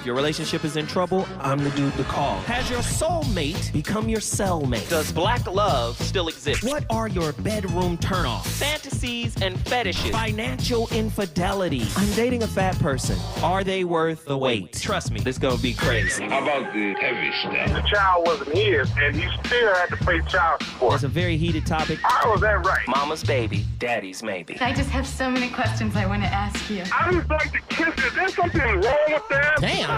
your relationship is in trouble, I'm the dude to call. Has your soulmate become your cellmate? Does black love still exist? What are your bedroom turnoffs? Fantasies and fetishes. Financial infidelity. I'm dating a fat person. Are they worth the wait? Trust me, this gonna be crazy. How about the heavy stuff? The child wasn't his, and he still had to pay child support. It's a very heated topic. How was that right? Mama's baby, daddy's maybe. I just have so many questions I want to ask you. I just like to kiss it. There's something wrong with that. Damn.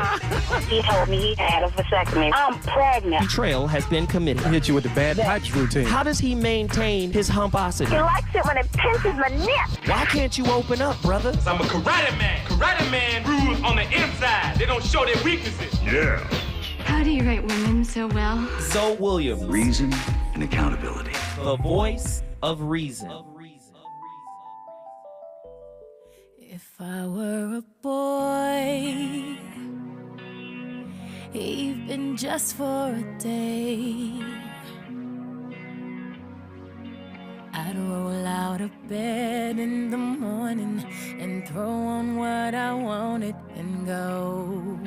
He told me he had a vasectomy. I'm pregnant. Betrayal has been committed. Hit you with the bad pipes routine. How does he maintain his humposity? He likes it when it pinches my neck. Why can't you open up, brother? I'm a karate man. Karate man rules on the inside. They don't show their weaknesses. Yeah. How do you write women so well? Zoe Williams, Reason and accountability. the voice of reason. If I were a boy, even just for a day, I'd roll out of bed in the morning and throw on what I wanted and go.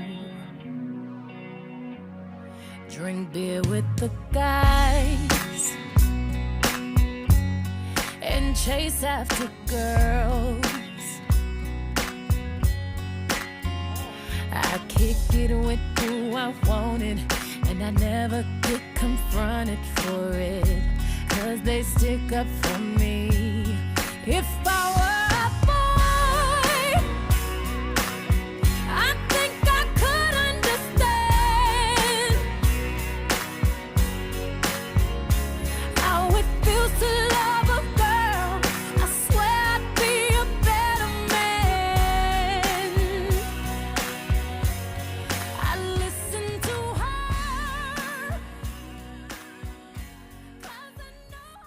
Drink beer with the guys and chase after girls. I kick it with who I wanted, and I never get confronted for it, 'cause they stick up for me. If I were a boy, I think I could understand how it feels to love a girl. I swear I'd be a better man. I listen to her.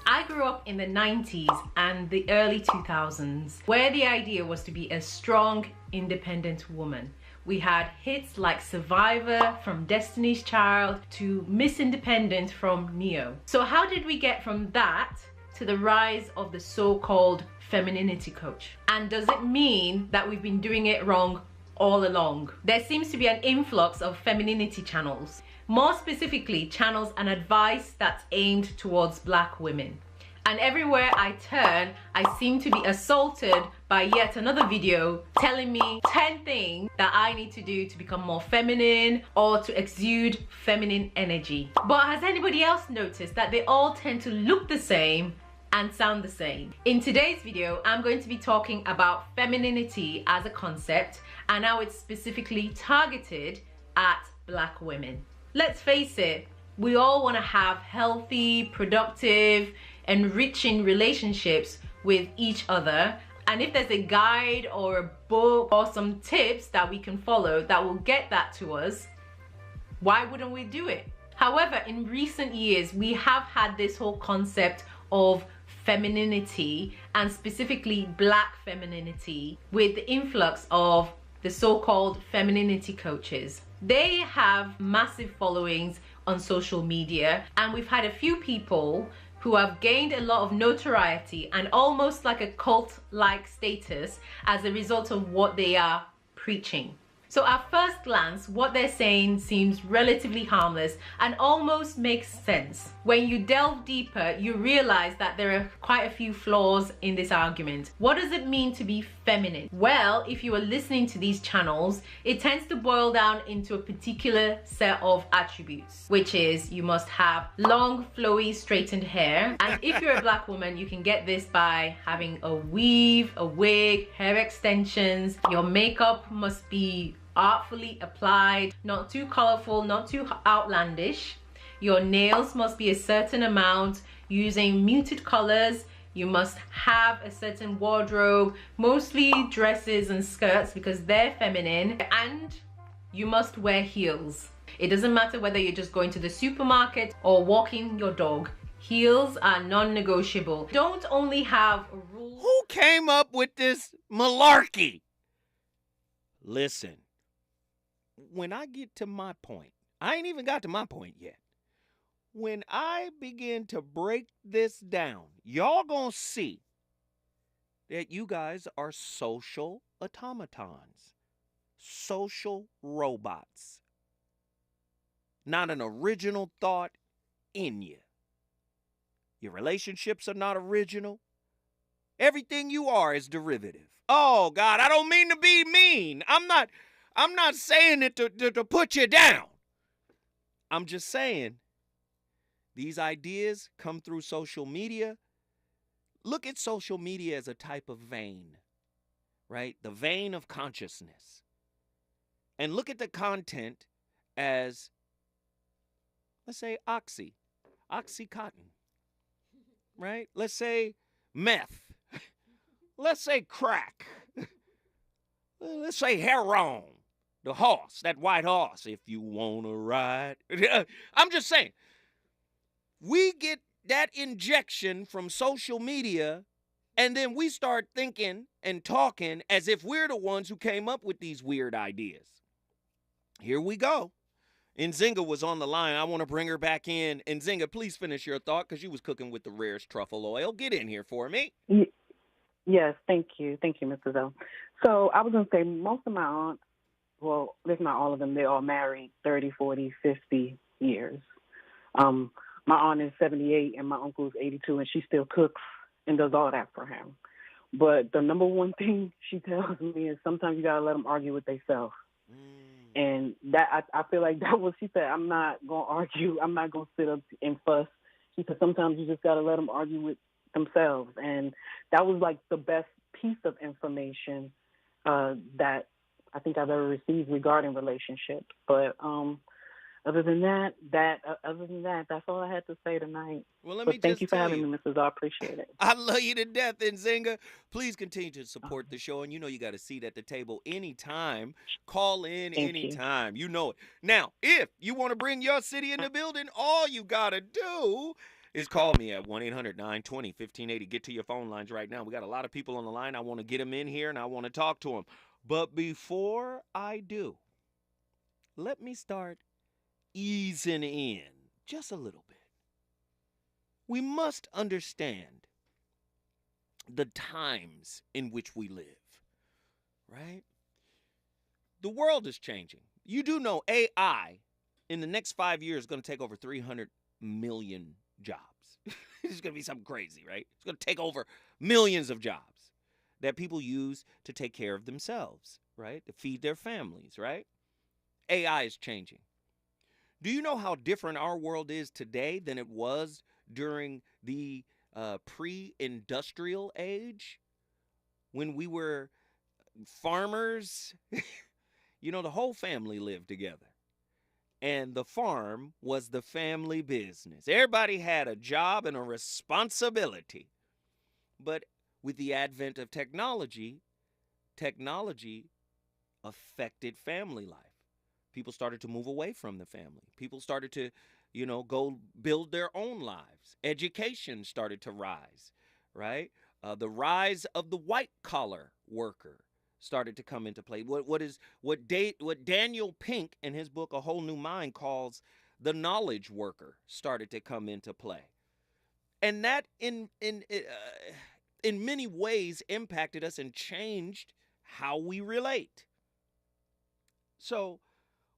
I grew up in the 90s and the early 2000s, where the idea was to be a strong, independent woman. We had hits like Survivor from Destiny's Child to Miss Independent from Neo. So how did we get from that to the rise of the so-called femininity coach? And does it mean that we've been doing it wrong all along? There seems to be an influx of femininity channels, more specifically channels and advice that's aimed towards black women. And everywhere I turn, I seem to be assaulted by yet another video telling me 10 things that I need to do to become more feminine or to exude feminine energy. But has anybody else noticed that they all tend to look the same and sound the same? In today's video, I'm going to be talking about femininity as a concept and how it's specifically targeted at black women. Let's face it, we all want to have healthy, productive, enriching relationships with each other. And if there's a guide or a book or some tips that we can follow that will get that to us, why wouldn't we do it? However, in recent years, we have had this whole concept of femininity, and specifically black femininity, with the influx of the so-called femininity coaches. They have massive followings on social media, and we've had a few people who have gained a lot of notoriety and almost like a cult-like status as a result of what they are preaching. So at first glance, what they're saying seems relatively harmless and almost makes sense. When you delve deeper, you realize that there are quite a few flaws in this argument. What does it mean to be feminine? Well, if you are listening to these channels, it tends to boil down into a particular set of attributes, which is you must have long, flowy, straightened hair. And if you're a black woman, you can get this by having a weave, a wig, hair extensions. Your makeup must be artfully applied, not too colorful, not too outlandish. Your nails must be a certain amount, using muted colors. You must have a certain wardrobe, mostly dresses and skirts because they're feminine, and you must wear heels. It doesn't matter whether you're just going to the supermarket or walking your dog. Heels are non-negotiable. Don't only have a rule. Who came up with this malarkey? Listen, when I get to my point, I ain't even got to my point yet. When I begin to break this down, y'all gonna see that you guys are social automatons. social robots. Not an original thought in you. Your relationships are not original. Everything you are is derivative. Oh, God, I don't mean to be mean. I'm not saying it to put you down. I'm just saying these ideas come through social media. Look at social media as a type of vein, right? The vein of consciousness. And look at the content as, let's say, Oxycontin, right? Let's say meth. Let's say crack. Let's say heroin. The horse, that white horse, if you want to ride. I'm just saying, we get that injection from social media, and then we start thinking and talking as if we're the ones who came up with these weird ideas. Here we go. Nzinga was on the line. I want to bring her back in. Nzinga, please finish your thought because you was cooking with the rarest truffle oil. Get in here for me. Yes, thank you. Thank you, Mr. Zell. So I was going to say most of my aunts, well, if not all of them, they're all married 30, 40, 50 years. My aunt is 78 and my uncle is 82, and she still cooks and does all that for him. But the number one thing she tells me is sometimes you got to let them argue with themselves. And that I feel like that was, she said, I'm not going to argue. I'm not going to sit up and fuss. She said sometimes you just got to let them argue with themselves. And that was like the best piece of information that I think I've ever received regarding relationships. But other than that, that's all I had to say tonight. Well, let but me thank just you for tell having me, Mrs. I appreciate it. I love you to death, Nzinga. Please continue to support the show, and you know you got a seat at the table anytime. Call in anytime. You know it. Now, if you want to bring your city in the building, all you got to do is call me at 1-800-920-1580. Get to your phone lines right now. We got a lot of people on the line. I want to get them in here, and I want to talk to them. But before I do, let me start easing in just a little bit. We must understand the times in which we live, right? The world is changing. You do know AI in the next 5 years is going to take over 300 million jobs. It's going to be something crazy, right? It's going to take over millions of jobs that people use to take care of themselves, right? To feed their families, right? AI is changing. Do you know how different our world is today than it was during the pre-industrial age when we were farmers? You know, the whole family lived together. And the farm was the family business. Everybody had a job and a responsibility. But with the advent of technology affected family life. People started to move away from the family. People started to, go build their own lives. Education started to rise, right? The rise of the white-collar worker started to come into play. What Daniel Pink in his book A Whole New Mind calls the knowledge worker started to come into play. And that in many ways impacted us and changed how we relate. So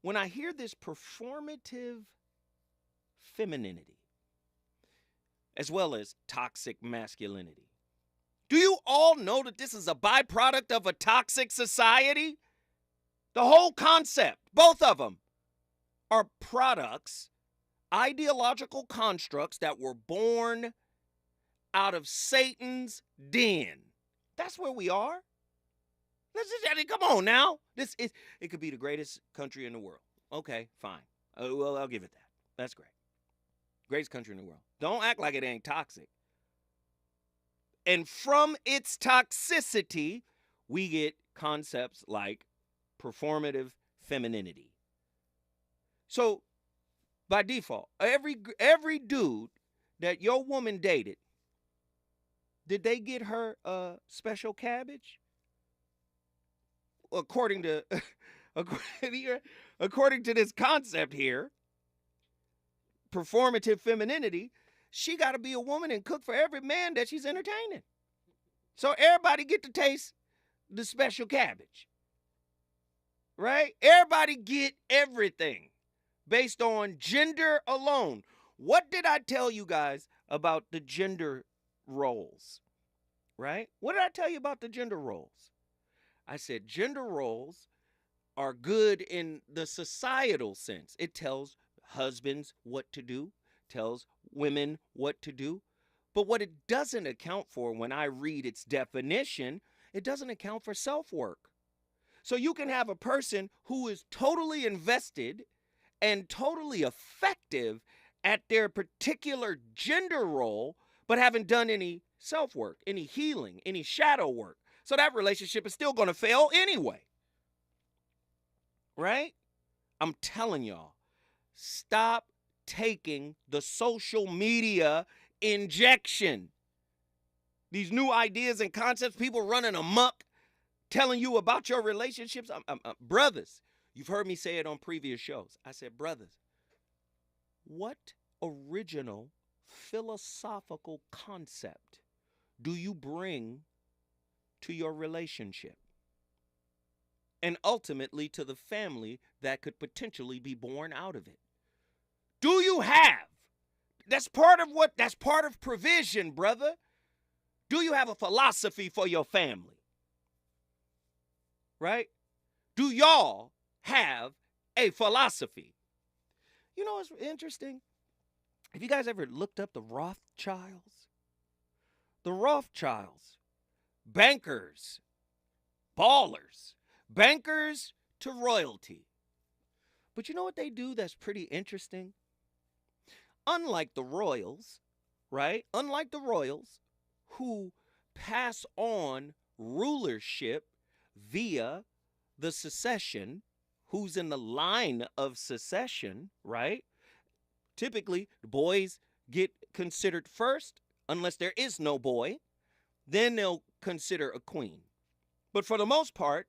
when I hear this performative femininity, as well as toxic masculinity, do you all know that this is a byproduct of a toxic society? The whole concept, both of them, are products, ideological constructs that were born out of Satan's den. That's where we are. Come on now. It could be the greatest country in the world. Okay, fine. Well, I'll give it that. That's great. Greatest country in the world. Don't act like it ain't toxic. And from its toxicity, we get concepts like performative femininity. So, by default, every dude that your woman dated, did they get her special cabbage? According to this concept here, performative femininity, she got to be a woman and cook for every man that she's entertaining. So everybody get to taste the special cabbage. right? Everybody get everything based on gender alone. What did I tell you guys about the gender roles, right? What did I tell you about the gender roles? I said gender roles are good in the societal sense. It tells husbands what to do, tells women what to do. But what it doesn't account for when I read its definition, it doesn't account for self-work. So you can have a person who is totally invested and totally effective at their particular gender role, but haven't done any self-work, any healing, any shadow work. So that relationship is still going to fail anyway. Right? I'm telling y'all, stop taking the social media injection. These new ideas and concepts, people running amok, telling you about your relationships. Brothers, you've heard me say it on previous shows. I said, brothers, what original philosophical concept do you bring to your relationship? And ultimately to the family that could potentially be born out of it. Do you have? That's part of provision, brother. Do you have a philosophy for your family? Right? Do y'all have a philosophy? You know what's interesting? Have you guys ever looked up the Rothschilds? The Rothschilds, bankers, ballers, bankers to royalty. But you know what they do that's pretty interesting? Unlike the royals, right? Unlike the royals who pass on rulership via the succession, who's in the line of succession, right? Typically, the boys get considered first, unless there is no boy. Then they'll consider a queen. But for the most part,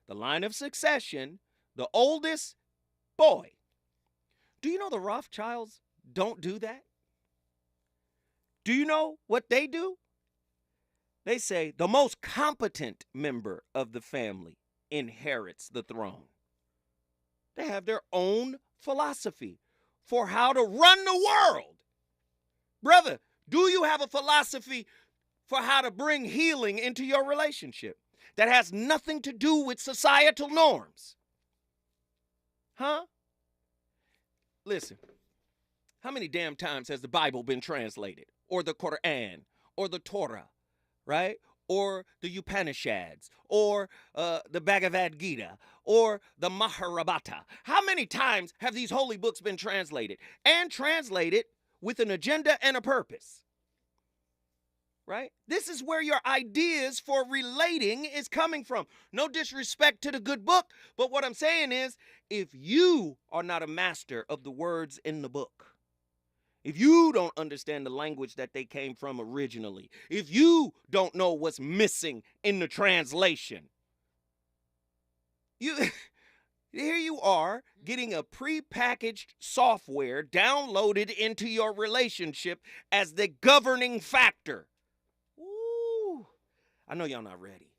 the line of succession, the oldest boy. Do you know the Rothschilds don't do that? Do you know what they do? They say the most competent member of the family inherits the throne. They have their own philosophy for how to run the world. Brother, do you have a philosophy for how to bring healing into your relationship that has nothing to do with societal norms? Huh? Listen, how many damn times has the Bible been translated? Or the Quran? Or the Torah? Right? Or the Upanishads? Or the Bhagavad Gita? Or the Mahabharata? How many times have these holy books been translated? And translated with an agenda and a purpose? Right? This is where your ideas for relating is coming from. No disrespect to the good book, but what I'm saying is, if you are not a master of the words in the book, if you don't understand the language that they came from originally, if you don't know what's missing in the translation, here you are getting a prepackaged software downloaded into your relationship as the governing factor. Ooh, I know y'all not ready.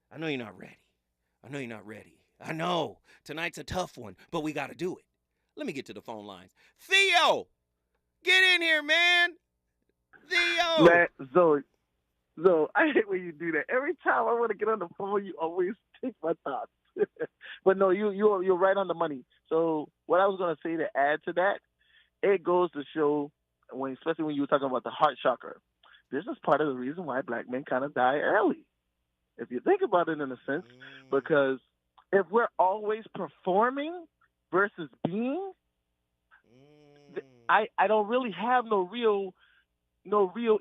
I know you're not ready. I know you're not ready. I know tonight's a tough one, but we got to do it. Let me get to the phone lines. Theo, get in here, man. Theo. Man, Zoe, I hate when you do that. Every time I want to get on the phone, you always take my thoughts. But no, you're right on the money. So what I was going to say to add to that, it goes to show, especially when you were talking about the heart chakra, this is part of the reason why black men kind of die early, if you think about it in a sense, because if we're always performing versus being, I don't really have no real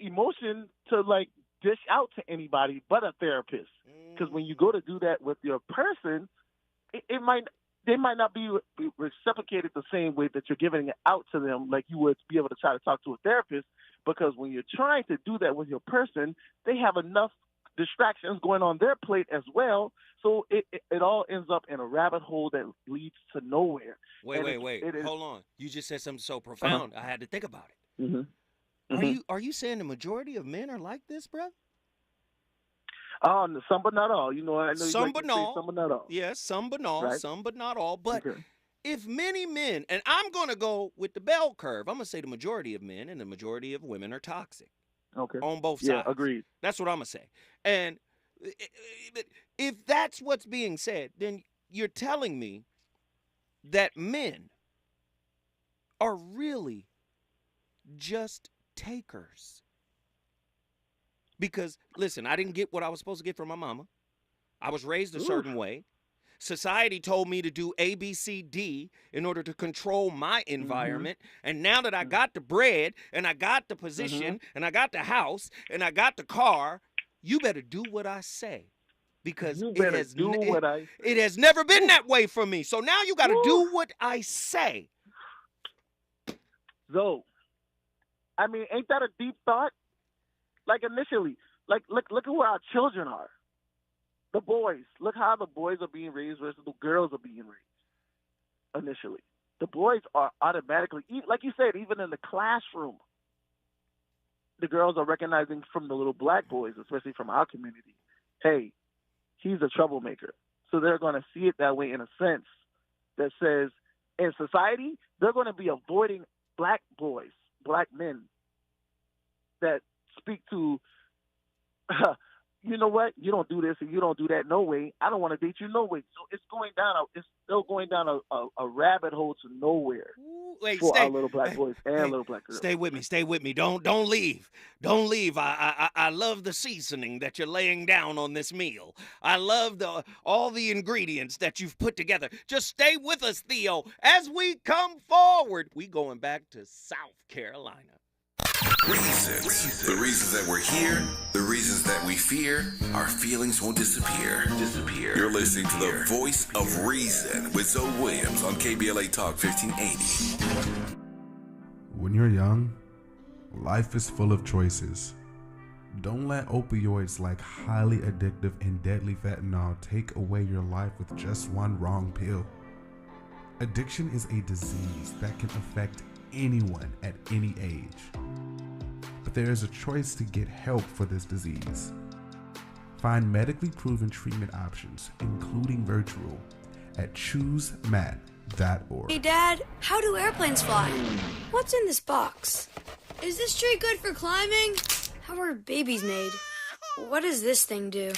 emotion to like dish out to anybody but a therapist. Because when you go to do that with your person, they might not be reciprocated the same way that you're giving it out to them, like you would be able to try to talk to a therapist. Because when you're trying to do that with your person, they have enough distractions going on their plate as well. So it all ends up in a rabbit hole that leads to nowhere. Wait. Hold on. You just said something so profound. I had to think about it. Are you saying the majority of men are like this, bro? Some but not all. You know, I know you Some like but to not say all. some but not all. Yes, some but not, Right. some but not all. But Okay. if many men, and I'm going to go with the bell curve, I'm going to say the majority of men and the majority of women are toxic. Okay. On both Yeah, sides. agreed. That's what I'm going to say. And if that's what's being said, then you're telling me that men are really just takers. Because, listen, I didn't get what I was supposed to get from my mama. I was raised a certain way. Society told me to do A, B, C, D in order to control my environment. And now that I got the bread and I got the position and I got the house and I got the car, you better do what I say. Because it has never been that way for me. So now you got to do what I say. So, I mean, ain't that a deep thought? Like initially, like look at where our children are. The boys. Look how the boys are being raised versus the girls are being raised. Initially, the boys are automatically, like you said, even in the classroom, the girls are recognizing from the little black boys, especially from our community, hey, he's a troublemaker. So they're going to see it that way in a sense that says, in society, they're going to be avoiding black boys, black men that speak to, you know what, you don't do this and you don't do that no way. I don't want to date you no way. So it's still going down a rabbit hole to nowhere. Wait, for our little black boys and little black girls. Stay with me. Don't leave. Don't leave. I love the seasoning that you're laying down on this meal. I love all the ingredients that you've put together. Just stay with us, Theo, as we come forward. We going back to South Carolina. Reasons. The reasons that we're here, the reasons that we fear, our feelings won't disappear. You're listening to the voice of reason with Zoe Williams on KBLA Talk 1580. When you're young, life is full of choices. Don't let opioids like highly addictive and deadly fentanyl take away your life with just one wrong pill. Addiction is a disease that can affect anyone at any age. But there is a choice to get help for this disease. Find medically proven treatment options, including virtual, at choosemat.org. Hey Dad, how do airplanes fly? What's in this box? Is this tree good for climbing? How are babies made? What does this thing do?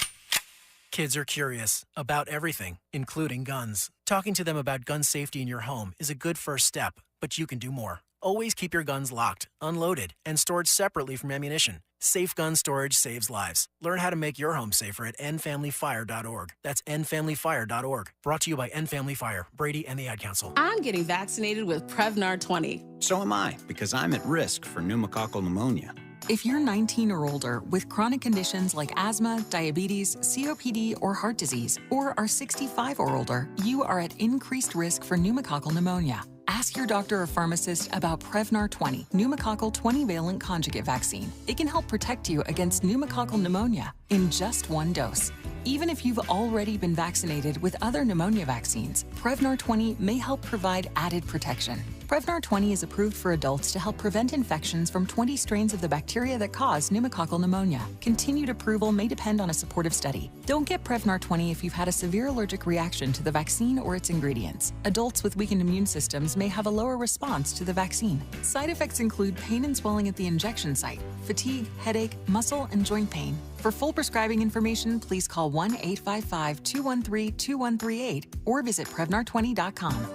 Kids are curious about everything, including guns. Talking to them about gun safety in your home is a good first step, but you can do more. Always keep your guns locked, unloaded, and stored separately from ammunition. Safe gun storage saves lives. Learn how to make your home safer at endfamilyfire.org. That's endfamilyfire.org. Brought to you by End Family Fire, Brady, and the Ad Council. I'm getting vaccinated with Prevnar 20. So am I, because I'm at risk for pneumococcal pneumonia. If you're 19 or older with chronic conditions like asthma, diabetes, COPD, or heart disease, or are 65 or older, you are at increased risk for pneumococcal pneumonia. Ask your doctor or pharmacist about Prevnar 20, pneumococcal 20-valent conjugate vaccine. It can help protect you against pneumococcal pneumonia in just one dose. Even if you've already been vaccinated with other pneumonia vaccines, Prevnar 20 may help provide added protection. Prevnar 20 is approved for adults to help prevent infections from 20 strains of the bacteria that cause pneumococcal pneumonia. Continued approval may depend on a supportive study. Don't get Prevnar 20 if you've had a severe allergic reaction to the vaccine or its ingredients. Adults with weakened immune systems may have a lower response to the vaccine. Side effects include pain and swelling at the injection site, fatigue, headache, muscle, and joint pain. For full prescribing information, please call 1-855-213-2138 or visit Prevnar20.com.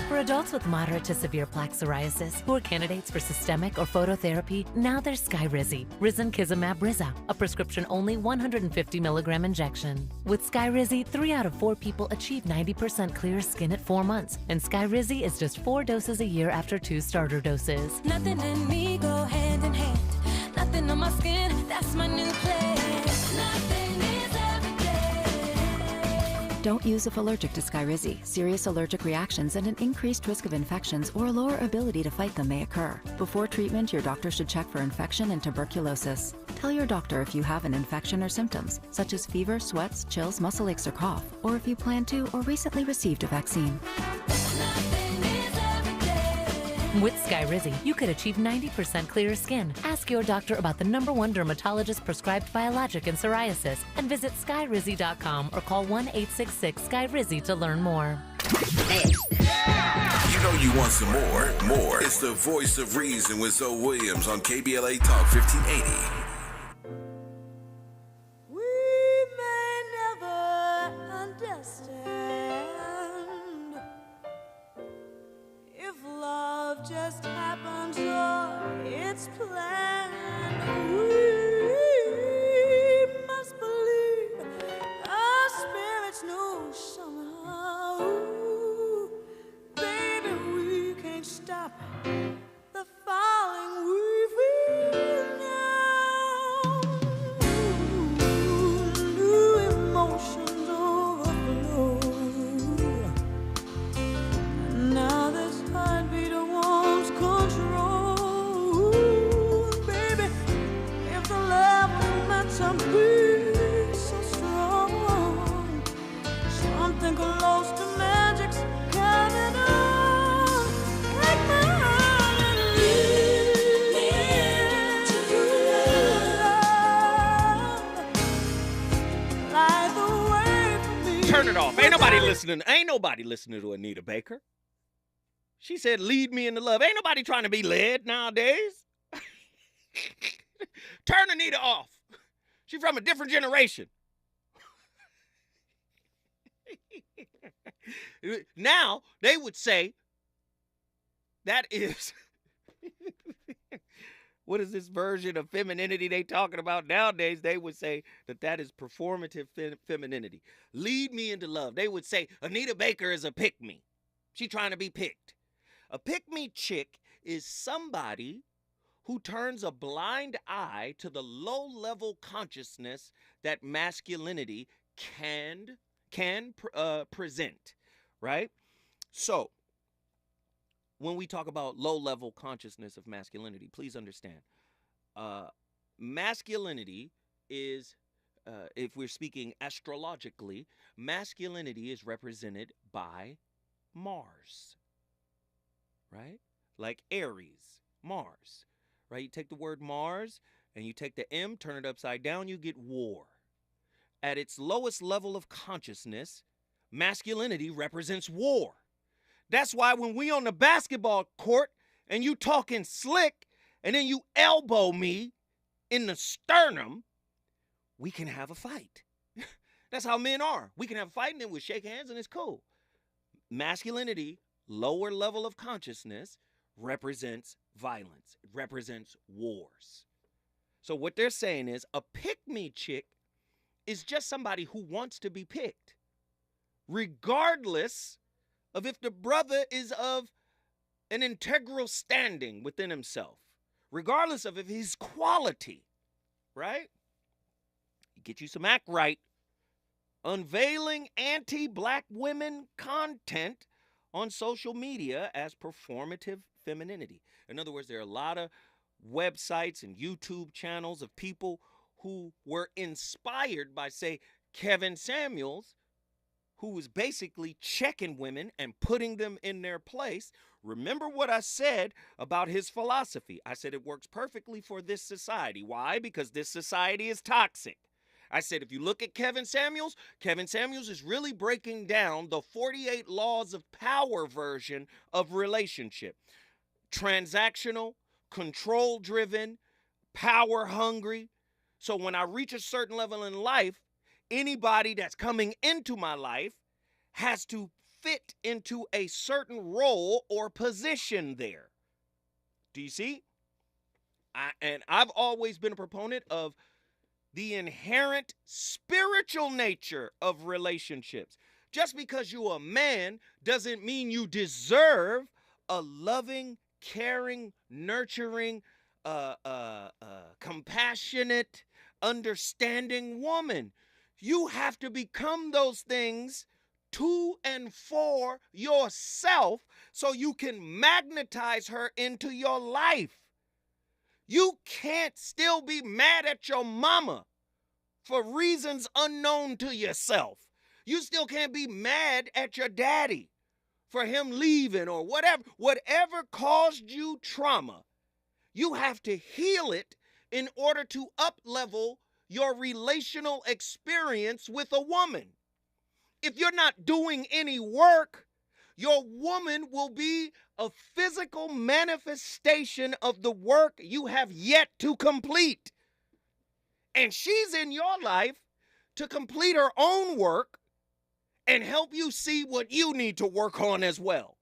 For adults with moderate to severe plaque psoriasis who are candidates for systemic or phototherapy, now there's Skyrizi, Risankizumab Riza, a prescription-only 150 milligram injection. With Skyrizi, 3 out of 4 people achieve 90% clear skin at 4 months, and Skyrizi is just 4 doses a year after 2 starter doses. Nothing and me go hand in hand. Nothing on my skin, that's my new plan. Nothing is everyday. Don't use if allergic to Skyrizi. Serious allergic reactions and an increased risk of infections or a lower ability to fight them may occur. Before treatment, your doctor should check for infection and tuberculosis. Tell your doctor if you have an infection or symptoms, such as fever, sweats, chills, muscle aches, or cough, or if you plan to or recently received a vaccine. Nothing is everyday. With Skyrizi, you could achieve 90% clearer skin. Ask your doctor about the #1 dermatologist prescribed biologic in psoriasis and visit skyrizi.com or call 1-866-SKYRIZI to learn more. You know you want some more. More. It's the voice of reason with Zoe Williams on KBLA Talk 1580. Just happens or it's planned. We must believe our spirits know somehow. Baby, we can't stop the falling we feel now. New emotions overflow. Now this heartbeat wants control, baby. If the love was meant to be so strong, something close to magic's coming on. Take my hand and lead me into love. Light the way for me. Turn it off. Ain't nobody listening to Anita Baker. She said, lead me into love. Ain't nobody trying to be led nowadays. Turn Anita off. She's from a different generation. Now, they would say that is... What is this version of femininity they talking about nowadays? They would say that is performative femininity. Lead me into love. They would say, Anita Baker is a pick-me. She trying to be picked. A pick-me chick is somebody who turns a blind eye to the low-level consciousness that masculinity can present, right? So, when we talk about low-level consciousness of masculinity, please understand, masculinity is, if we're speaking astrologically, masculinity is represented by Mars. Right? Like Aries, Mars, right? You take the word Mars and you take the M, turn it upside down, you get war. At its lowest level of consciousness, masculinity represents war. That's why when we on the basketball court and you talking slick and then you elbow me in the sternum, we can have a fight. That's how men are. We can have a fight and then we'll shake hands and it's cool. Masculinity, lower level of consciousness, represents violence. It represents wars. So what they're saying is a pick-me chick is just somebody who wants to be picked, regardless of if the brother is of an integral standing within himself, regardless of if he's quality, right? Get you some act right. Unveiling anti-black women content on social media as performative femininity. In other words, there are a lot of websites and YouTube channels of people who were inspired by, say, Kevin Samuels, who was basically checking women and putting them in their place. Remember what I said about his philosophy. I said it works perfectly for this society. Why? Because this society is toxic. I said, if you look at Kevin Samuels is really breaking down the 48 laws of power version of relationship. Transactional, control-driven, power-hungry. So when I reach a certain level in life, anybody that's coming into my life has to fit into a certain role or position there. Do you see? I've always been a proponent of the inherent spiritual nature of relationships. Just because you're a man doesn't mean you deserve a loving, caring, nurturing, compassionate, understanding woman. You have to become those things to and for yourself so you can magnetize her into your life. You can't still be mad at your mama for reasons unknown to yourself. You still can't be mad at your daddy for him leaving or whatever caused you trauma, you have to heal it in order to up-level your relational experience with a woman. If you're not doing any work, your woman will be a physical manifestation of the work you have yet to complete. And she's in your life to complete her own work and help you see what you need to work on as well.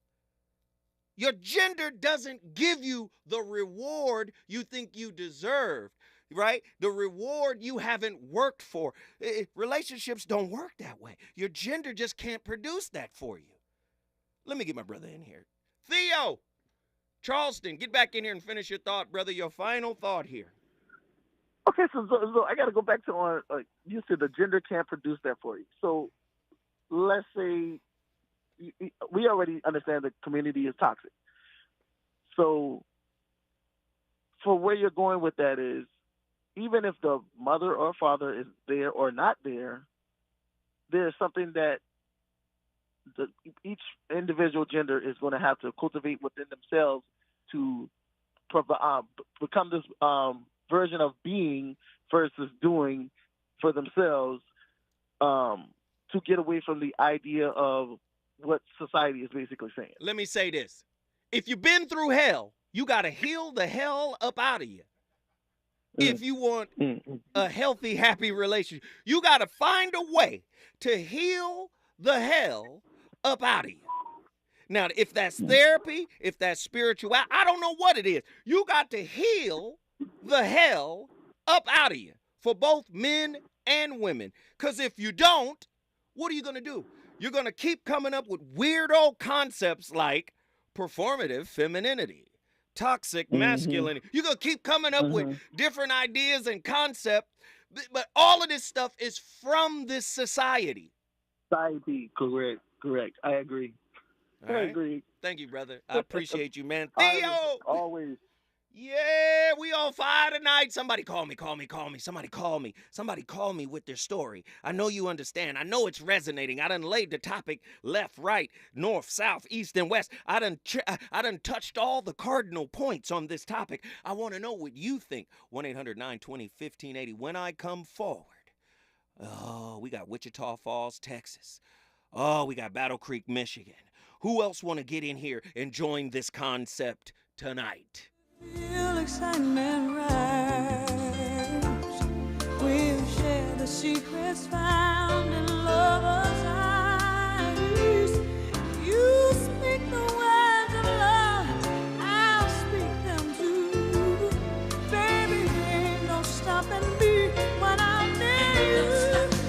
Your gender doesn't give you the reward you think you deserve, right? The reward you haven't worked for. Relationships don't work that way. Your gender just can't produce that for you. Let me get my brother in here. Theo, Charleston, get back in here and finish your thought, brother. Your final thought here. Okay, so I got to go back to you said the gender can't produce that for you. So let's say we already understand the community is toxic. So for where you're going with that is, even if the mother or father is there or not there, there's something that each individual gender is going to have to cultivate within themselves to become this version of being versus doing for themselves, to get away from the idea of what society is basically saying. Let me say this. If you've been through hell, you got to heal the hell up out of you. If you want a healthy, happy relationship, you got to find a way to heal the hell up out of you. Now, if that's therapy, if that's spiritual, I don't know what it is. You got to heal the hell up out of you for both men and women. Because if you don't, what are you going to do? You're going to keep coming up with weirdo concepts like performative femininity, toxic masculinity. You're going to keep coming up with different ideas and concepts, but all of this stuff is from this society. Society, correct. I agree. All right. I agree. Thank you, brother. I appreciate you, man. Theo! Always. Yeah, we on fire tonight. Somebody call me. Somebody call me with their story. I know you understand. I know it's resonating. I done laid the topic left, right, north, south, east, and west. I done touched all the cardinal points on this topic. I want to know what you think. 1-800-920-1580. When I come forward. Oh, we got Wichita Falls, Texas. Oh, we got Battle Creek, Michigan. Who else want to get in here and join this concept tonight? Feel excitement rise. We'll share the secrets found in lovers' eyes. You speak the words of love, I'll speak them too. Baby, ain't no stopping me when I'm near you.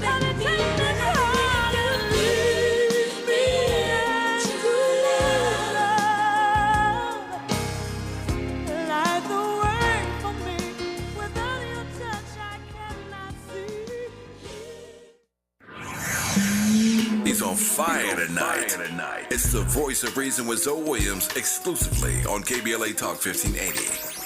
And it takes me hard to leave me into love. Light the way for me. Without your touch, I cannot see. He's on fire tonight. It's the Voice of Reason with Zoe Williams, exclusively on KBLA Talk 1580.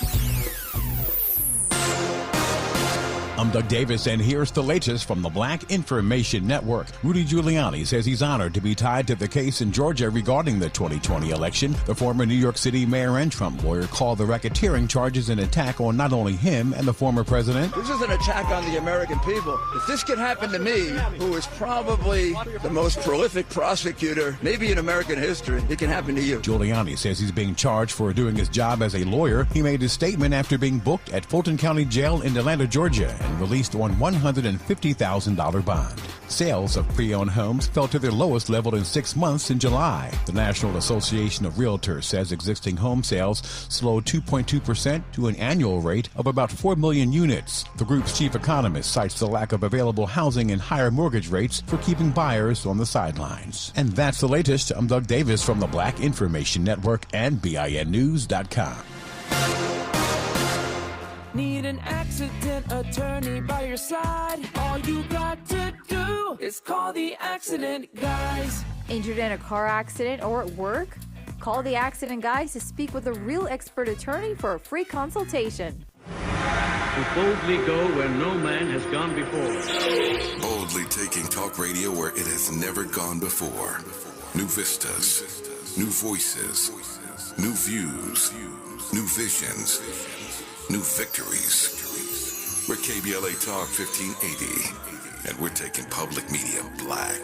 I'm Doug Davis, and here's the latest from the Black Information Network. Rudy Giuliani says he's honored to be tied to the case in Georgia regarding the 2020 election. The former New York City mayor and Trump lawyer called the racketeering charges an attack on not only him and the former president. This is an attack on the American people. If this could happen to me, who is probably the most prolific prosecutor, maybe in American history, it can happen to you. Giuliani says he's being charged for doing his job as a lawyer. He made his statement after being booked at Fulton County Jail in Atlanta, Georgia, and released on $150,000 bond. Sales of pre-owned homes fell to their lowest level in 6 months in July. The National Association of Realtors says existing home sales slowed 2.2% to an annual rate of about 4 million units. The group's chief economist cites the lack of available housing and higher mortgage rates for keeping buyers on the sidelines. And that's the latest. I'm Doug Davis from the Black Information Network and BINnews.com. Need an accident attorney by your side? All you got to do is call the accident guys. Injured in a car accident or at work? Call the accident guys to speak with a real expert attorney for a free consultation. We boldly go where no man has gone before. Boldly taking talk radio where it has never gone before. New vistas, new voices, new views, new visions, new victories. We're KBLA Talk 1580, and we're taking public media black.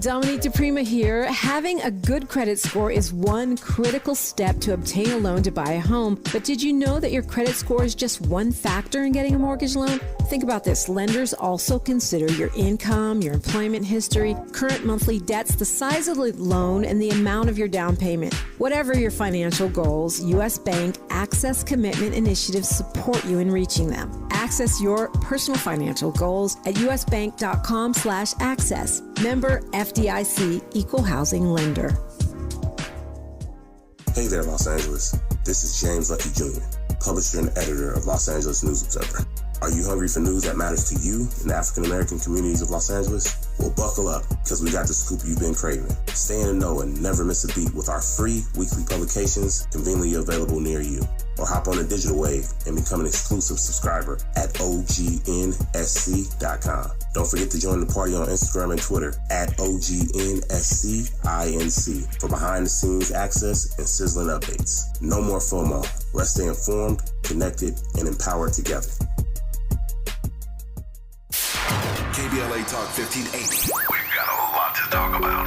Dominique DePrima here. Having a good credit score is one critical step to obtain a loan to buy a home. But did you know that your credit score is just one factor in getting a mortgage loan? Think about this. Lenders also consider your income, your employment history, current monthly debts, the size of the loan, and the amount of your down payment. Whatever your financial goals, U.S. Bank Access Commitment Initiatives support you in reaching them. Access your personal financial goals at usbank.com/access. Member FDIC, Equal Housing Lender. Hey there, Los Angeles. This is James Lucky Jr., publisher and editor of Los Angeles News Observer. Are you hungry for news that matters to you in the African-American communities of Los Angeles? Well, buckle up, because we got the scoop you've been craving. Stay in the know and never miss a beat with our free weekly publications conveniently available near you. Or hop on the digital wave and become an exclusive subscriber at OGNSC.com. Don't forget to join the party on Instagram and Twitter at OGNSCINC for behind-the-scenes access and sizzling updates. No more FOMO. Let's stay informed, connected, and empowered together. KBLA Talk 1580. We've got a lot to talk about.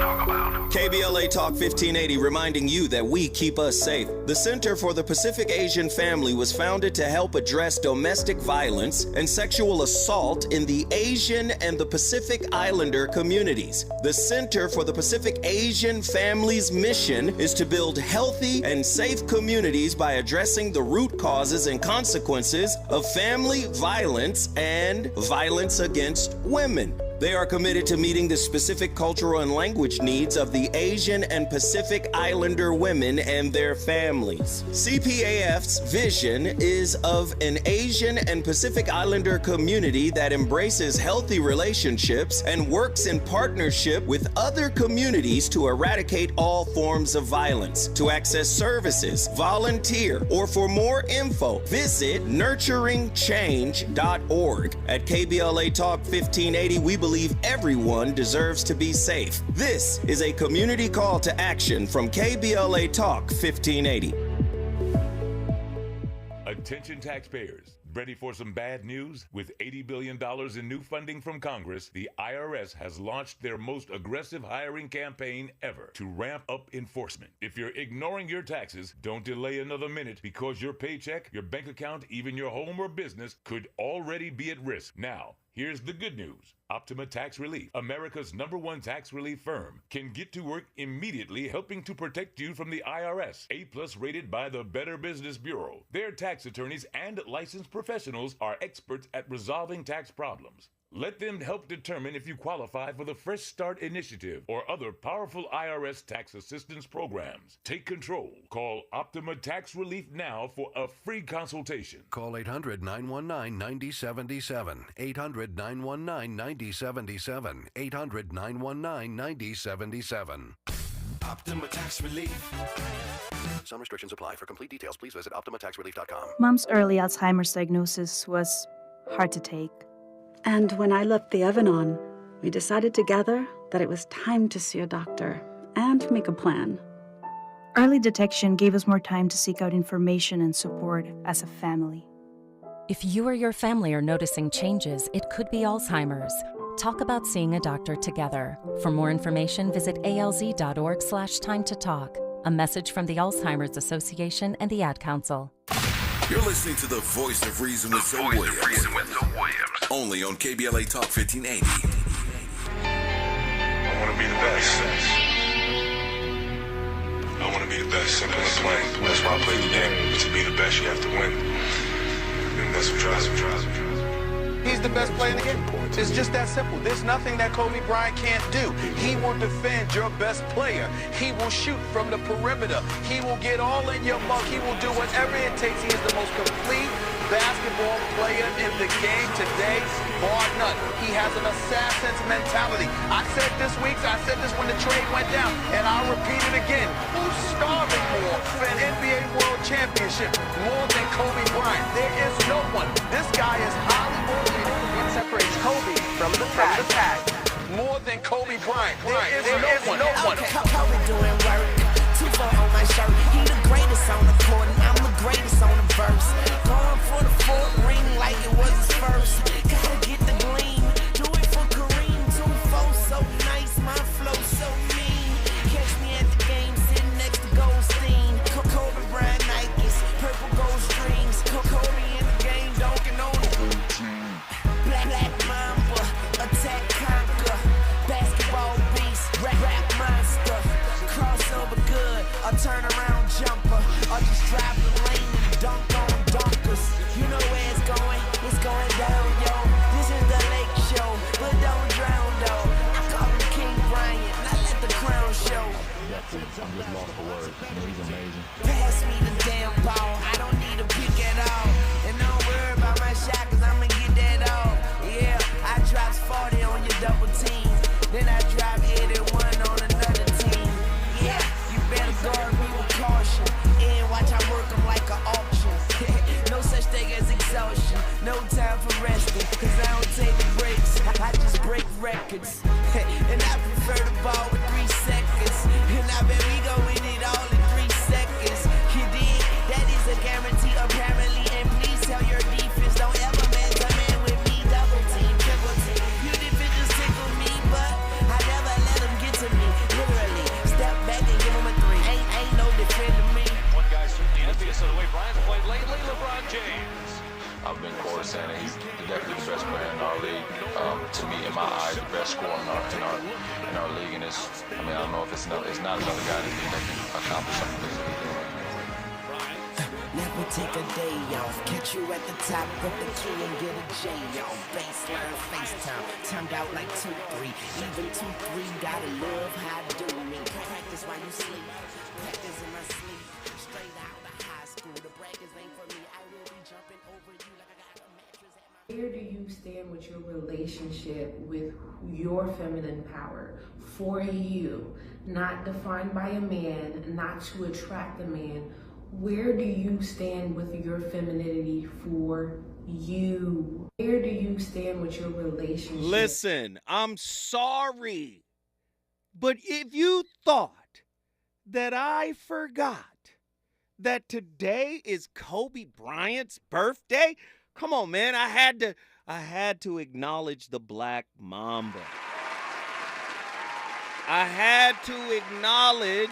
KBLA Talk 1580 reminding you that we keep us safe. The Center for the Pacific Asian Family was founded to help address domestic violence and sexual assault in the Asian and the Pacific Islander communities. The Center for the Pacific Asian Family's mission is to build healthy and safe communities by addressing the root causes and consequences of family violence and violence against women. They are committed to meeting the specific cultural and language needs of the Asian and Pacific Islander women and their families. CPAF's vision is of an Asian and Pacific Islander community that embraces healthy relationships and works in partnership with other communities to eradicate all forms of violence. To access services, volunteer, or for more info, visit nurturingchange.org. At KBLA Talk 1580, we believe everyone deserves to be safe. This is a community call to action from KBLA Talk 1580. Attention taxpayers. Ready for some bad news? With $80 billion in new funding from Congress, the IRS has launched their most aggressive hiring campaign ever to ramp up enforcement. If you're ignoring your taxes, don't delay another minute, because your paycheck, your bank account, even your home or business could already be at risk. Now, here's the good news. Optima Tax Relief, America's #1 tax relief firm, can get to work immediately helping to protect you from the IRS. A+ rated by the Better Business Bureau. Their tax attorneys and licensed professionals are experts at resolving tax problems. Let them help determine if you qualify for the Fresh Start Initiative or other powerful IRS tax assistance programs. Take control. Call Optima Tax Relief now for a free consultation. Call 800-919-9077. 800-919-9077. 800-919-9077. Optima Tax Relief. Some restrictions apply. For complete details, please visit OptimaTaxRelief.com. Mom's early Alzheimer's diagnosis was hard to take. And when I left the oven on, we decided together that it was time to see a doctor and make a plan. Early detection gave us more time to seek out information and support as a family. If you or your family are noticing changes, it could be Alzheimer's. Talk about seeing a doctor together. For more information, visit alz.org/time to talk. A message from the Alzheimer's Association and the Ad Council. You're listening to the Voice of Reason with Zoe Williams. Only on KBLA Talk 1580. I want to be the best. I want to be the best. Simple and plain. That's why I play the game. To be the best, you have to win. And that's what drives me. He's the best player in the game. It's just that simple. There's nothing that Kobe Bryant can't do. He will defend your best player. He will shoot from the perimeter. He will get all in your mug. He will do whatever it takes. He is the most complete basketball player in the game today, bar none. He has an assassin's mentality. I said this week, I said this when the trade went down, and I'll repeat it again. Who's starving more for an NBA World Championship more than Kobe Bryant? There is no one. This guy is highly motivated. It separates Kobe from the pack. more than Kobe Bryant. There is no one. Kobe doing work. 2-4 on my shirt. He the greatest on the court, and I'm the greatest on the verse. Going for the fourth ring like it was his first. Gotta get the gleam. Do it for Kareem. 2-4 so nice, my flow so mean. Catch me at the game sitting next to Goldstein. Kobe Bryant Nikes, purple gold strings. Kobe in the game dunking on the Black Mamba, attack conquer. Basketball beast, rap monster. Crossover good, a turnaround jumper. Or just drive the lane and dunk on dunkers. You know where it's going down, yo. This is the Lake Show, but don't drown, though. I call him King Bryant, not let the crown show. I'm just lost for words. He's amazing. Pass me the damn ball, I don't need a pick at all. And don't worry about my shot, cause I'ma get that off. Yeah, I drops 40 on your double team. Then I drop 81 on another team. Yeah, you better guard me with caution. And watch I work them like an auction. No such thing as exhaustion. No time for resting, cause I don't take breaks. I just break records. And I prefer the ball with 3 seconds. And I bet we go win it all in 3 seconds. You dig? That is a guarantee apparently. And please tell your defense, don't ever man to man with me. Double team, triple team. You defense just tickle me, but I never let them get to me. Literally, step back and give them a 3. Ain't no defending me. One guy certainly envious of the way Bryant's played lately, LeBron James. I've been quoted saying that he's definitely the best player in our league. To me, in my eyes, the best scorer in our league. And I don't know if it's not another guy in the league that can accomplish some of the things that he's doing. Never take a day off. Catch you at the top, put the key and get a J off. Baseline, FaceTime, turned out like 2-3. Even 2-3, gotta love how I do me. Practice while you sleep, practice in my sleep. Straight out of high school, the brackets ain't for me. I will be jumping over you like I got a mattress at my... Where do you stand with your relationship with your feminine power for you? Not defined by a man, not to attract a man. Where do you stand with your femininity for you? Where do you stand with your relationship? Listen, I'm sorry, but if you thought that I forgot that today is Kobe Bryant's birthday, come on, man. I had to acknowledge the Black Mamba. I had to acknowledge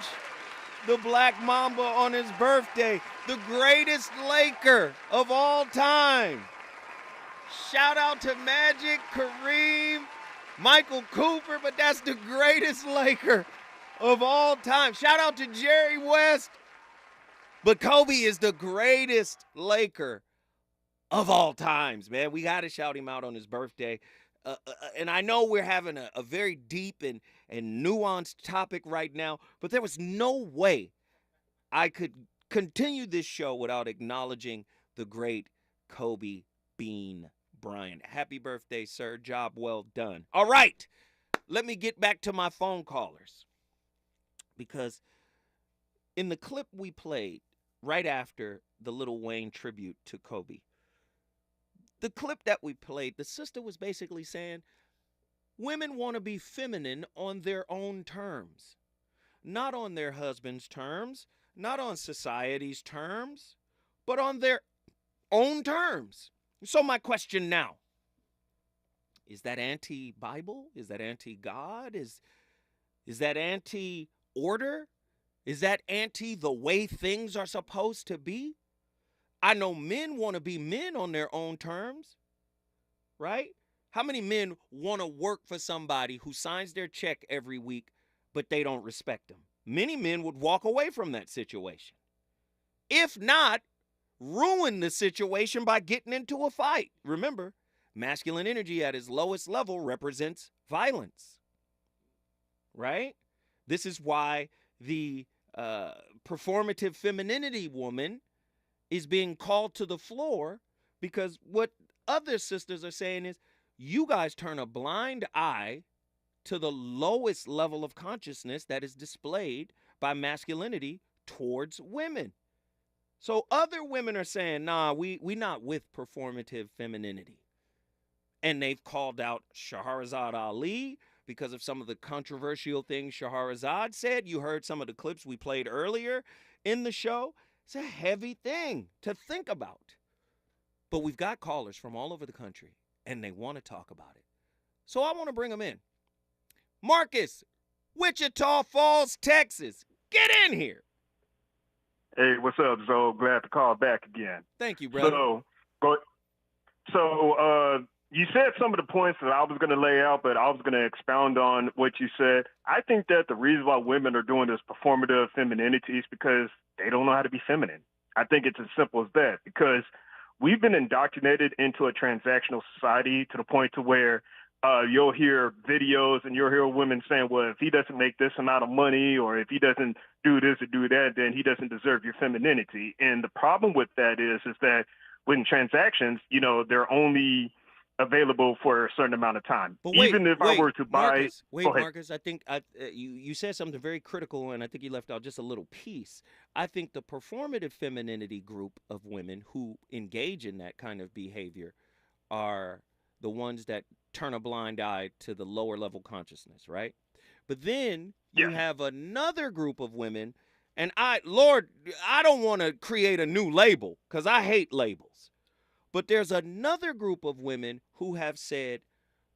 the Black Mamba on his birthday, the greatest Laker of all time. Shout out to Magic, Kareem, Michael Cooper, but that's the greatest Laker of all time. Shout out to Jerry West, but Kobe is the greatest Laker of all times, man. We got to shout him out on his birthday. And I know we're having a very deep and nuanced topic right now, but there was no way I could continue this show without acknowledging the great Kobe Bean Bryant. Happy birthday, sir. Job well done. All right, let me get back to my phone callers, because in the clip we played right after the Lil Wayne tribute to Kobe, the clip that we played, the sister was basically saying women want to be feminine on their own terms, not on their husband's terms, not on society's terms, but on their own terms. So my question now, is that anti-Bible? Is that anti-God? Is that anti-order? Is that anti the way things are supposed to be? I know men want to be men on their own terms, right? How many men want to work for somebody who signs their check every week, but they don't respect them? Many men would walk away from that situation. If not, ruin the situation by getting into a fight. Remember, masculine energy at its lowest level represents violence, right? This is why the performative femininity woman is being called to the floor, because what other sisters are saying is, you guys turn a blind eye to the lowest level of consciousness that is displayed by masculinity towards women. So other women are saying, nah, we not with performative femininity. And they've called out Shahrazad Ali because of some of the controversial things Shahrazad said. You heard some of the clips we played earlier in the show. It's a heavy thing to think about. But we've got callers from all over the country, and they want to talk about it. So I want to bring them in. Marcus, Wichita Falls, Texas. Get in here. Hey, what's up, Zoe? Glad to call back again. Thank you, brother. So you said some of the points that I was going to lay out, but I was going to expound on what you said. I think that the reason why women are doing this performative femininity is because they don't know how to be feminine. I think it's as simple as that, because we've been indoctrinated into a transactional society to the point to where you'll hear videos and you'll hear women saying, well, if he doesn't make this amount of money or if he doesn't do this or do that, then he doesn't deserve your femininity. And the problem with that is that when transactions, they're only available for a certain amount of time. But wait, even if I were to buy... Marcus, I think you said something very critical, and I think you left out just a little piece. I think the performative femininity group of women who engage in that kind of behavior are the ones that turn a blind eye to the lower level consciousness, right? But then you have another group of women, and I don't want to create a new label because I hate labels. But there's another group of women who have said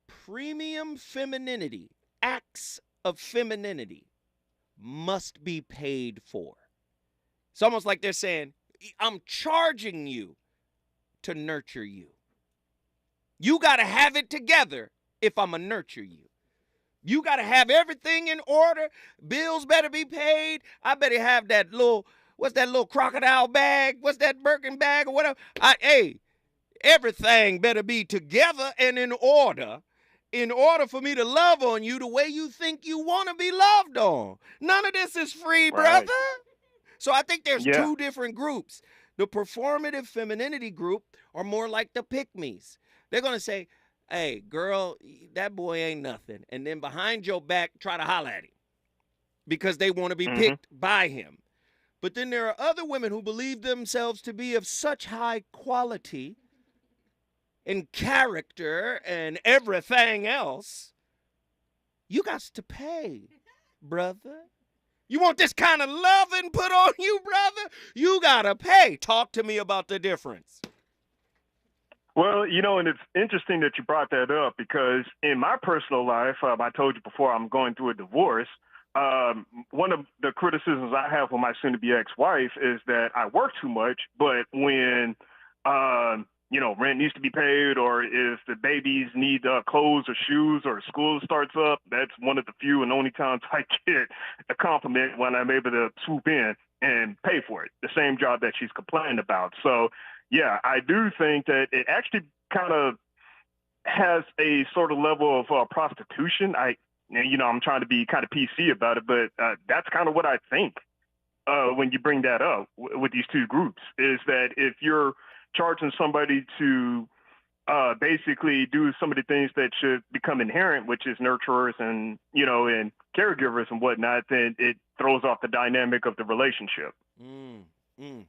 premium femininity, acts of femininity must be paid for. It's almost like they're saying, I'm charging you to nurture you. You got to have it together if I'm going to nurture you. You got to have everything in order. Bills better be paid. I better have that little, what's that little crocodile bag? What's that Birkin bag or whatever? Everything better be together and in order for me to love on you the way you think you want to be loved on. None of this is free, brother. So I think there's two different groups. The performative femininity group are more like the pick-me's. They're going to say, hey, girl, that boy ain't nothing. And then behind your back, try to holler at him because they want to be picked by him. But then there are other women who believe themselves to be of such high quality and character and everything else, you got to pay, brother. You want this kind of loving put on you, brother? You got to pay. Talk to me about the difference. Well, and it's interesting that you brought that up because in my personal life, I told you before I'm going through a divorce. One of the criticisms I have with my soon-to-be ex-wife is that I work too much, but when, rent needs to be paid or if the babies need clothes or shoes or school starts up, that's one of the few and only times I get a compliment when I'm able to swoop in and pay for it, the same job that she's complaining about. So, yeah, I do think that it actually kind of has a sort of level of prostitution. I'm trying to be kind of PC about it, but that's kind of what I think when you bring that up with these two groups, is that if you're charging somebody to basically do some of the things that should become inherent, which is nurturers and, and caregivers and whatnot, then it throws off the dynamic of the relationship.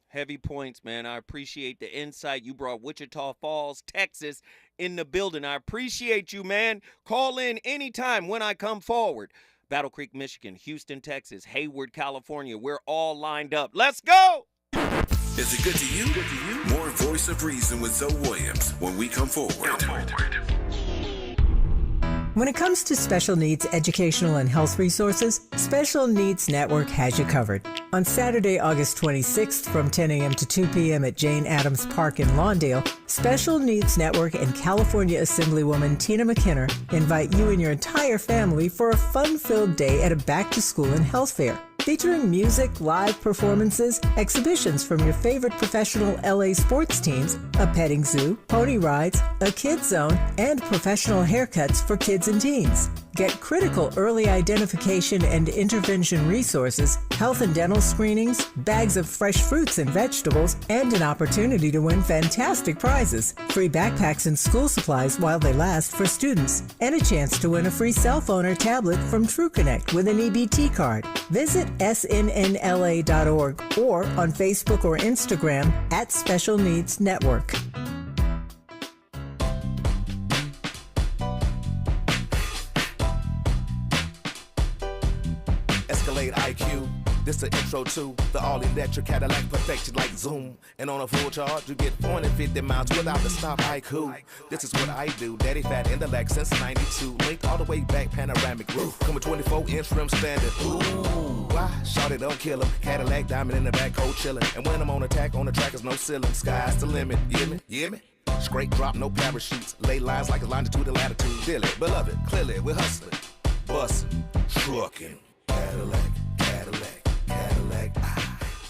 Heavy points, man. I appreciate the insight. You brought Wichita Falls, Texas in the building. I appreciate you, man. Call in anytime when I come forward. Battle Creek, Michigan, Houston, Texas, Hayward, California. We're all lined up. Let's go! Is it good to you? More Voice of Reason with Zoe Williams when we come forward. When it comes to special needs educational and health resources, Special Needs Network has you covered. On Saturday, August 26th from 10 a.m. to 2 p.m. at Jane Addams Park in Lawndale, Special Needs Network and California Assemblywoman Tina McKinnon invite you and your entire family for a fun-filled day at a back-to-school and health fair. Featuring music, live performances, exhibitions from your favorite professional LA sports teams, a petting zoo, pony rides, a kids zone, and professional haircuts for kids and teens. Get critical early identification and intervention resources, health and dental screenings, bags of fresh fruits and vegetables, and an opportunity to win fantastic prizes. Free backpacks and school supplies while they last for students, and a chance to win a free cell phone or tablet from TrueConnect with an EBT card. Visit SNNLA.org or on Facebook or Instagram at Special Needs Network. Escalade IQ. This the intro to the all-electric Cadillac, perfected like Zoom. And on a full charge, you get 450 miles without the stop. Haiku. This is what I do. Daddy fat intellect since '92. Linked all the way back, panoramic roof. Come with 24-inch rim standard. Ooh, why? Shawty don't kill him. Cadillac diamond in the back, cold chillin'. And when I'm on attack, on the track is no ceiling. Sky's the limit. You hear me? You hear me? Straight drop, no parachutes. Lay lines like a longitude and latitude. Dilly, beloved, clearly we're hustling, bustin', truckin'. Cadillac, Cadillac, Cadillac.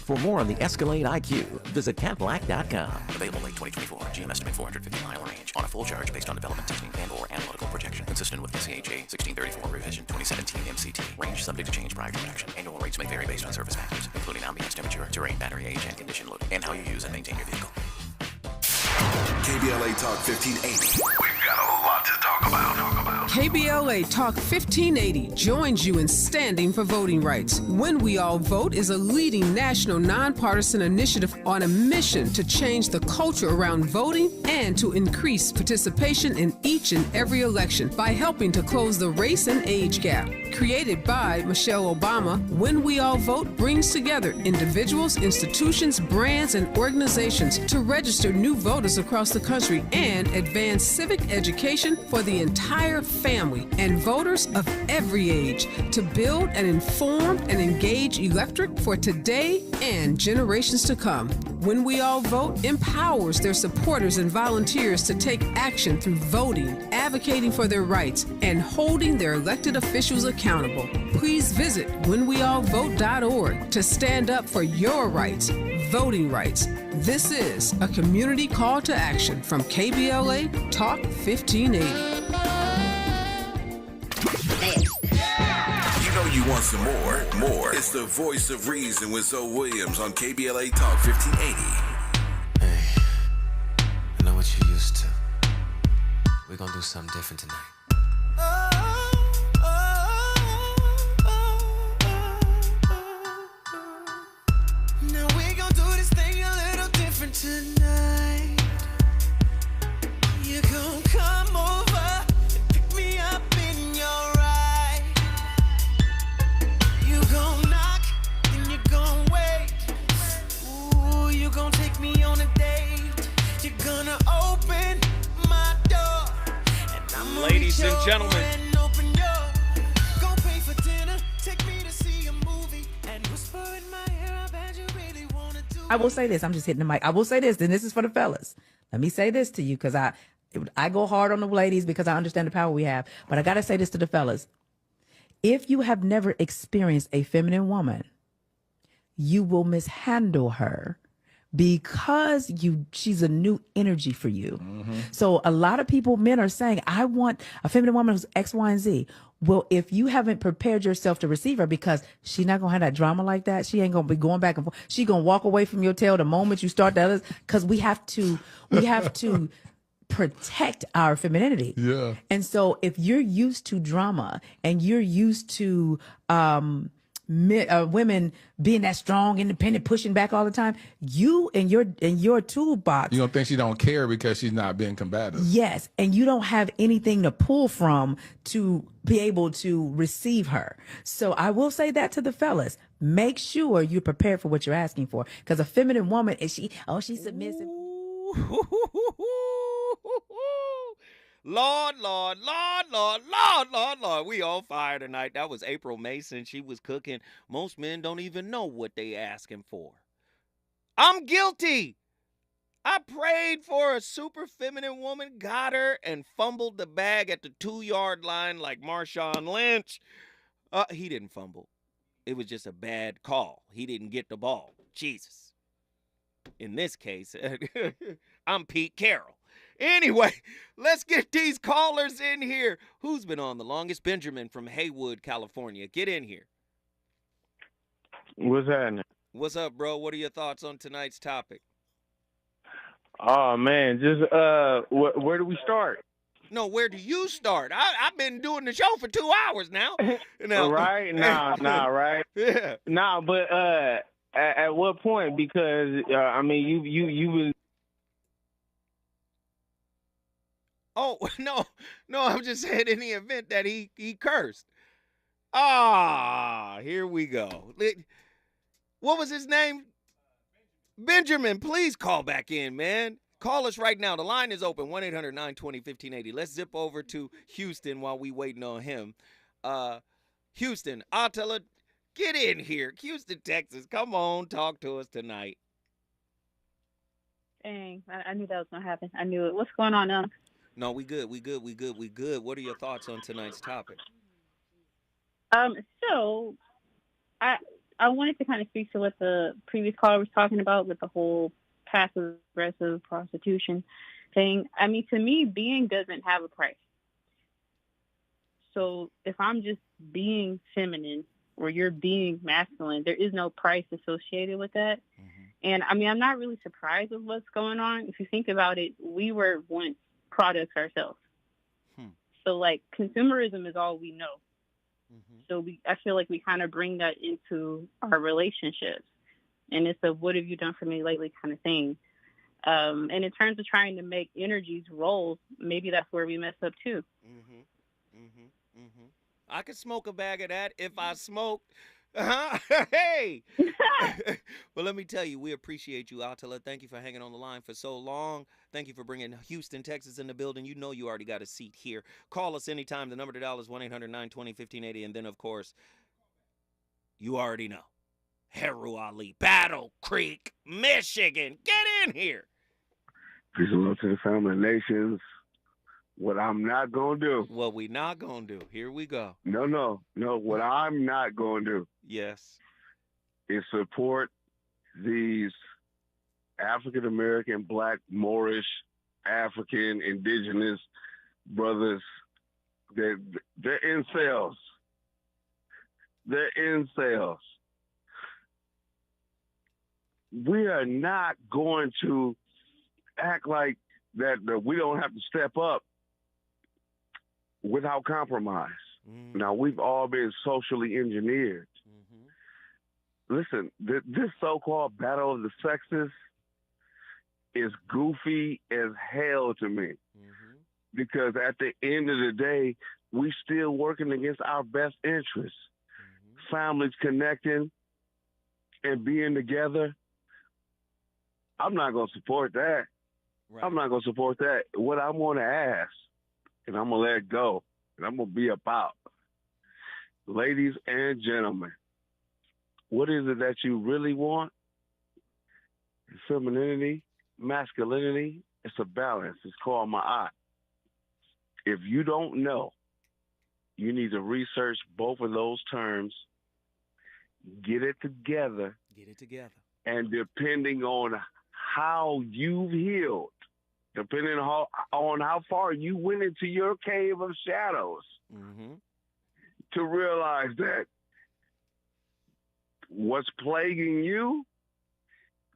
For more on the Escalade IQ, visit Cadillac.com. Available late 2024. GM estimate 450-mile range. On a full charge based on development testing and/or analytical projection. Consistent with SCHA 1634 revision 2017 MCT. Range subject to change prior to production. Annual rates may vary based on service factors, including ambience temperature, terrain, battery age, and condition loading, and how you use and maintain your vehicle. KBLA Talk 1580. We've got a lot to talk about. KBLA Talk 1580 joins you in standing for voting rights. When We All Vote is a leading national nonpartisan initiative on a mission to change the culture around voting and to increase participation in each and every election by helping to close the race and age gap. Created by Michelle Obama, When We All Vote brings together individuals, institutions, brands, and organizations to register new voters across the country and advance civic education for the entire family and voters of every age to build an informed and engaged electorate for today and generations to come. When We All Vote empowers their supporters and volunteers to take action through voting, advocating for their rights, and holding their elected officials accountable. Please visit whenweallvote.org to stand up for your rights, voting rights. This is a community call to action from KBLA Talk 1580. You know you want some more. It's the voice of reason with Zoe Williams on KBLA Talk 1580. Hey, I know what you used to. We're gonna do something different tonight. Now we gon' do this thing a little different tonight. You gon' come over and pick me up in your ride. You gon' knock, then you gon' wait. Ooh, you gon' take me on a date. You're gonna open my door, and I'm Ladies and gentlemen, I will say this. I'm just hitting the mic. I will say this, and this is for the fellas. Let me say this to you, because I go hard on the ladies because I understand the power we have. But I got to say this to the fellas. If you have never experienced a feminine woman, you will mishandle her because she's a new energy for you. Mm-hmm. So a lot of people, men are saying, I want a feminine woman who's X, Y, and Z. Well, if you haven't prepared yourself to receive her, because she's not going to have that drama like that. She ain't going to be going back and forth. She's going to walk away from your tail the moment you start that. Because we have to protect our femininity. Yeah. And so if you're used to drama and you're used to women being that strong, independent, pushing back all the time, you and your toolbox. You don't think she don't care because she's not being combative. Yes, and you don't have anything to pull from to be able to receive her. So I will say that to the fellas. Make sure you're prepared for what you're asking for. Because a feminine woman, she's submissive. Lord, we on fire tonight. That was April Mason. She was cooking. Most men don't even know what they asking for. I'm guilty. I prayed for a super feminine woman, got her, and fumbled the bag at the 2-yard line like Marshawn Lynch. He didn't fumble. It was just a bad call. He didn't get the ball. Jesus. In this case, I'm Pete Carroll. Anyway, let's get these callers in here. Who's been on the longest? Benjamin from Haywood, California. Get in here. What's happening? What's up, bro? What are your thoughts on tonight's topic? Oh, man, just where do we start? No, where do you start? I've been doing the show for 2 hours now. Right? Nah, right? Yeah. Nah, but at what point? Because, I mean, you was... Oh, no, I'm just saying in the event that he cursed. Here we go. What was his name? Benjamin, please call back in, man. Call us right now. The line is open, 1-800-920-1580. Let's zip over to Houston while we waiting on him. Houston, Attila, get in here. Houston, Texas. Come on, talk to us tonight. Dang, I knew that was going to happen. I knew it. What's going on? No, we good. What are your thoughts on tonight's topic? So I wanted to kind of speak to what the previous caller was talking about with the whole passive aggressive prostitution thing. I mean, to me, being doesn't have a price. So if I'm just being feminine or you're being masculine, there is no price associated with that. Mm-hmm. And I mean, I'm not really surprised with what's going on. If you think about it, we were once products ourselves. So like consumerism is all we know. Mm-hmm. So I feel like we kind of bring that into our relationships. And it's a what have you done for me lately kind of thing. And in terms of trying to make energies roles, maybe that's where we mess up too. Mm-hmm. Mm-hmm. Mm-hmm. I could smoke a bag of that if I smoked. Hey! Well, let me tell you, we appreciate you, Attila. Thank you for hanging on the line for so long. Thank you for bringing Houston, Texas in the building. You know you already got a seat here. Call us anytime. The number to dial is 1-800-920-1580. And then, of course, you already know. Heru Ali, Battle Creek, Michigan. Get in here. Peace and love to the family of nations. What I'm not going to do. What we not going to do. Here we go. No. What I'm not going to do. Yes. Is support these African-American, Black, Moorish, African, indigenous brothers. They're incels. They're incels. We are not going to act like that we don't have to step up without compromise. Mm. Now, we've all been socially engineered. Mm-hmm. Listen, this so-called battle of the sexes is goofy as hell to me. Mm-hmm. Because at the end of the day, we still working against our best interests. Mm-hmm. Families connecting and being together. I'm not going to support that. Right. I'm not going to support that. What I'm going to ask, and I'm going to let go, and I'm going to be about, ladies and gentlemen, what is it that you really want? Femininity, masculinity, it's a balance. It's called ma'at. If you don't know, you need to research both of those terms, get it together. And depending on how you've healed, depending on how far you went into your cave of shadows, mm-hmm. to realize that what's plaguing you,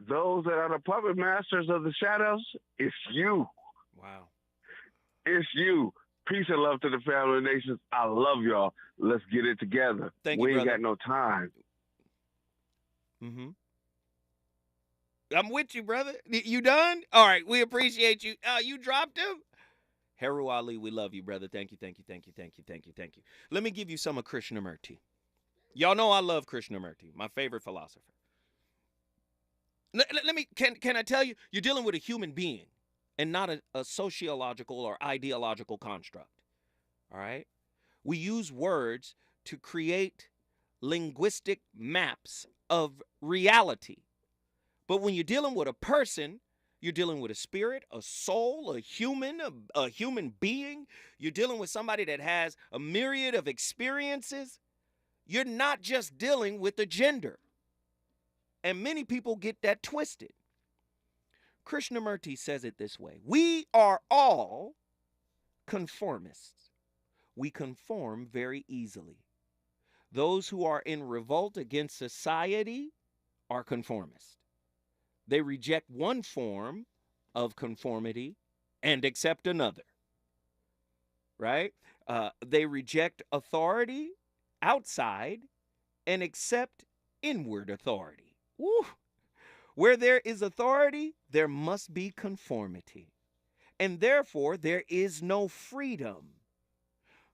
those that are the puppet masters of the shadows, it's you. Wow. It's you. Peace and love to the family of nations. I love y'all. Let's get it together. We ain't got no time. Mm-hmm. I'm with you, brother. You done? All right. We appreciate you. You dropped him? Heru Ali, we love you, brother. Thank you. Let me give you some of Krishnamurti. Y'all know I love Krishnamurti, my favorite philosopher. Let me, can I tell you, you're dealing with a human being and not a sociological or ideological construct. All right? We use words to create linguistic maps of reality. But when you're dealing with a person, you're dealing with a spirit, a soul, a human being. You're dealing with somebody that has a myriad of experiences. You're not just dealing with a gender. And many people get that twisted. Krishnamurti says it this way. We are all conformists. We conform very easily. Those who are in revolt against society are conformists. They reject one form of conformity and accept another, right? They reject authority outside and accept inward authority. Woo. Where there is authority, there must be conformity. And therefore, there is no freedom.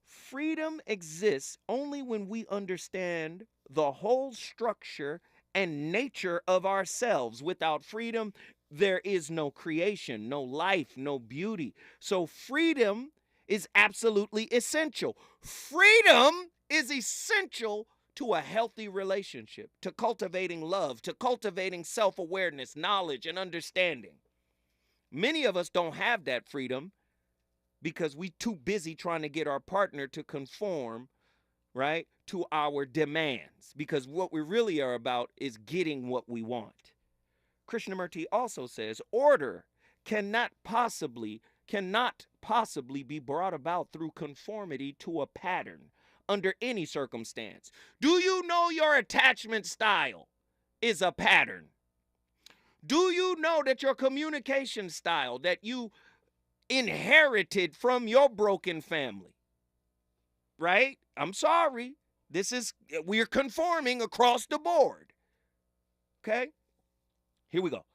Freedom exists only when we understand the whole structure and nature of ourselves. Without freedom, there is no creation, no life, no beauty. So freedom is absolutely essential. Freedom is essential to a healthy relationship, to cultivating love, to cultivating self-awareness, knowledge, and understanding. Many of us don't have that freedom because we're too busy trying to get our partner to conform, right, to our demands, because what we really are about is getting what we want. Krishnamurti also says order cannot possibly be brought about through conformity to a pattern under any circumstance. Do you know your attachment style is a pattern? Do you know that your communication style that you inherited from your broken family, right? I'm sorry. We're conforming across the board. Okay? Here we go.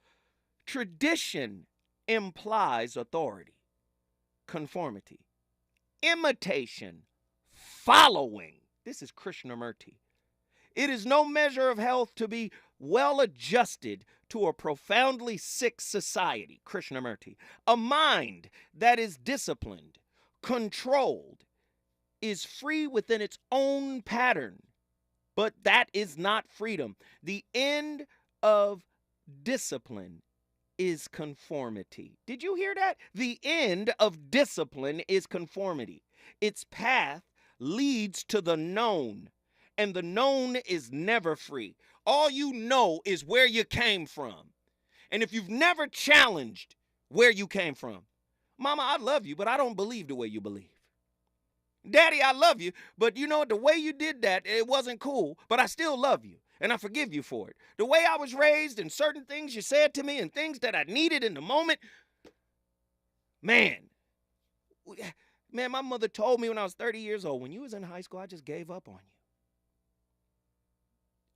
Tradition implies authority, conformity, imitation, following. This is Krishnamurti. It is no measure of health to be well adjusted to a profoundly sick society, Krishnamurti. A mind that is disciplined, controlled, is free within its own pattern, but that is not freedom. The end of discipline is conformity. Did you hear that? The end of discipline is conformity. Its path leads to the known, and the known is never free. All you know is where you came from. And if you've never challenged where you came from, Mama, I love you, but I don't believe the way you believe. Daddy, I love you, but you know, the way you did that, it wasn't cool, but I still love you, and I forgive you for it. The way I was raised and certain things you said to me and things that I needed in the moment, man, my mother told me when I was 30 years old, when you was in high school, I just gave up on you.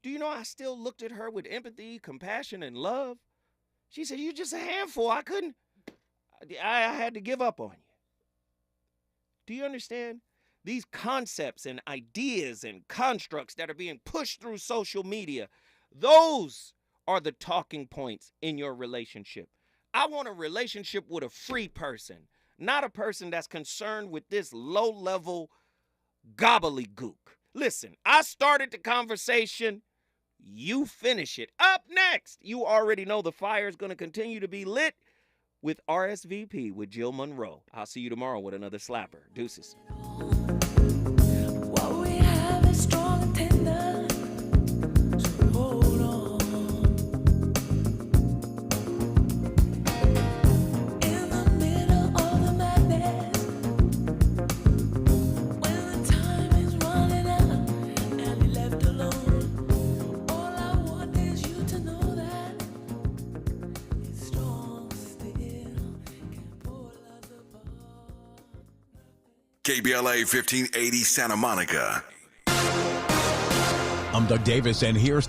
Do you know I still looked at her with empathy, compassion, and love? She said, you're just a handful. I had to give up on you. Do you understand? These concepts and ideas and constructs that are being pushed through social media, those are the talking points in your relationship. I want a relationship with a free person, not a person that's concerned with this low-level gobbledygook. Listen, I started the conversation. You finish it. Up next, you already know the fire is going to continue to be lit with RSVP with Jill Monroe. I'll see you tomorrow with another slapper. Deuces. What we have is strong and tender, so hold on. In the middle of the madness, when the time is running out and you're left alone, all I want is you to know that it's strong still. KBLA 1580 Santa Monica. I'm Doug Davis, and here's